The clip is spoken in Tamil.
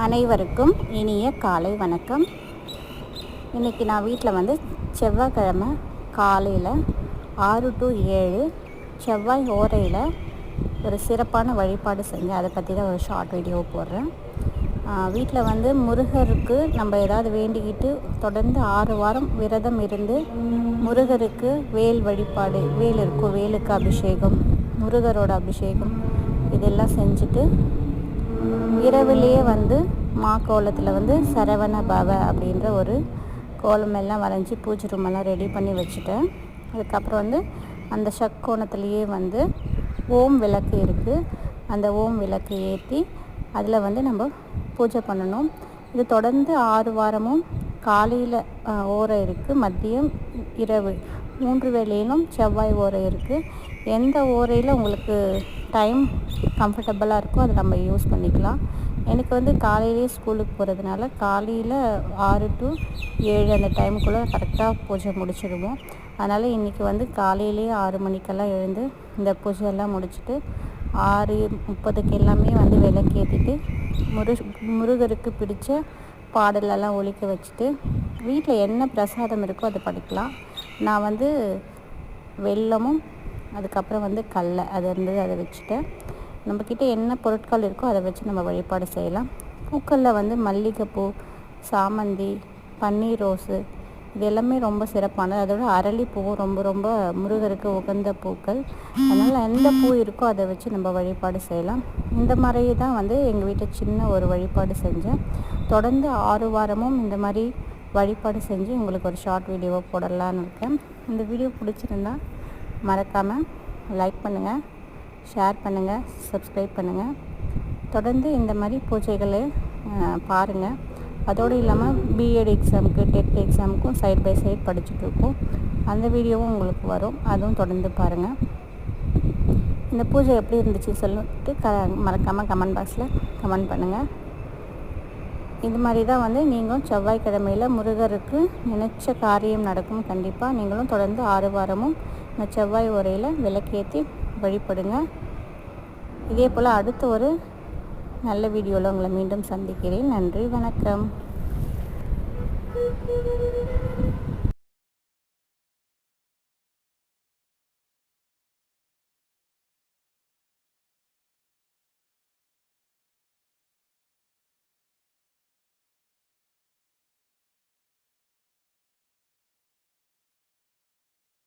அனைவருக்கும் இனிய காலை வணக்கம். இன்றைக்கி நான் வீட்டில் வந்து செவ்வாய்க்கிழமை காலையில் 6 to 7 செவ்வாய் ஓரையில் ஒரு சிறப்பான வழிபாடு செஞ்சேன். அதை பற்றி தான் ஒரு ஷார்ட் வீடியோ போடுறேன். வீட்டில் வந்து முருகருக்கு நம்ம ஏதாவது வேண்டிக்கிட்டு தொடர்ந்து 6 வாரம் விரதம் இருந்து முருகருக்கு வேல் வழிபாடு, வேல் இருக்கும், வேலுக்கு அபிஷேகம், முருகரோட அபிஷேகம் இதெல்லாம் செஞ்சுட்டு இரவுலேயே வந்து கோலத்தில் வந்து சரவண பவ அப்படின்ற ஒரு கோலமெல்லாம் வரைஞ்சி பூஜை ரூமெல்லாம் ரெடி பண்ணி வச்சுட்டேன். அதுக்கப்புறம் வந்து அந்த ஷட்கோணத்துலேயே வந்து ஓம் விளக்கு இருக்குது. அந்த ஓம் விளக்கு ஏற்றி அதில் வந்து நம்ம பூஜை பண்ணணும். இது தொடர்ந்து 6 வாரமும் காலையில் ஓரை இருக்குது, மதியம் இரவு 3 வேளையிலும் செவ்வாய் ஓரை இருக்குது. எந்த ஓரையில் உங்களுக்கு டைம் கம்ஃபர்டபுளாக இருக்கோ அதை நம்ம யூஸ் பண்ணிக்கலாம். எனக்கு வந்து காலையிலேயே ஸ்கூலுக்கு போகிறதுனால காலையில் 6 to 7 அந்த டைமுக்குள்ளே கரெக்டாக பூஜை முடிச்சிடுவோம். அதனால் இன்றைக்கி வந்து காலையிலேயே 6 மணிக்கெல்லாம் எழுந்து இந்த பூஜையெல்லாம் முடிச்சுட்டு 6:30க்கு எல்லாமே வந்து விளக்கேற்றிட்டு முருகருக்கு பிடிச்ச பாடலெல்லாம் ஒலிக்க வச்சுட்டு வீட்டில் என்ன பிரசாதம் இருக்கோ அதை படிக்கலாம். நான் வந்து வெல்லமும் அதுக்கப்புறம் வந்து கடலை அது இருந்தது, அதை வச்சுட்டேன். நம்மக்கிட்ட என்ன பொருட்கள் இருக்கோ அதை வச்சு நம்ம வழிபாடு செய்யலாம். பூக்களில் வந்து மல்லிகைப்பூ, சாமந்தி, பன்னீர் ரோஸு இது எல்லாமே ரொம்ப சிறப்பானது. அதோட அரளிப்பூவும் ரொம்ப ரொம்ப முருகருக்கு உகந்த பூக்கள். அதனால் எந்த பூ இருக்கோ அதை வச்சு நம்ம வழிபாடு செய்யலாம். இந்த மாதிரி தான் வந்து எங்கள் வீட்டில் சின்ன ஒரு வழிபாடு செஞ்சேன். தொடர்ந்து 6 வாரமும் இந்த மாதிரி வழிபாடு செஞ்சு உங்களுக்கு ஒரு ஷார்ட் வீடியோவை போடலான்னு இருக்கேன். இந்த வீடியோ பிடிச்சிருந்தா மறக்காமல் லைக் பண்ணுங்கள், ஷேர் பண்ணுங்கள், சப்ஸ்கிரைப் பண்ணுங்கள். தொடர்ந்து இந்த மாதிரி பூஜைகளை பாருங்கள். அதோடு இல்லாமல் பிஎட் எக்ஸாமுக்கு, டெட் எக்ஸாமுக்கும் சைட் பை சைட் படிச்சுட்ருக்கோம். அந்த வீடியோவும் உங்களுக்கு வரும், அதுவும் தொடர்ந்து பாருங்கள். இந்த பூஜை எப்படி இருந்துச்சு சொல்லிட்டு மறக்காமல் கமெண்ட் பாக்ஸில் கமெண்ட் பண்ணுங்கள். இது மாதிரி தான் வந்து நீங்களும் செவ்வாய்க்கிழமையில் முருகருக்கு நினைச்ச காரியம் நடக்கும். கண்டிப்பாக நீங்களும் தொடர்ந்து 6 வாரமும் இந்த செவ்வாய் உரையில் விளக்கேற்றி வழிபடுங்க. இதே போல் அடுத்த ஒரு நல்ல வீடியோவில் உங்களை மீண்டும் சந்திக்கிறேன். நன்றி, வணக்கம்.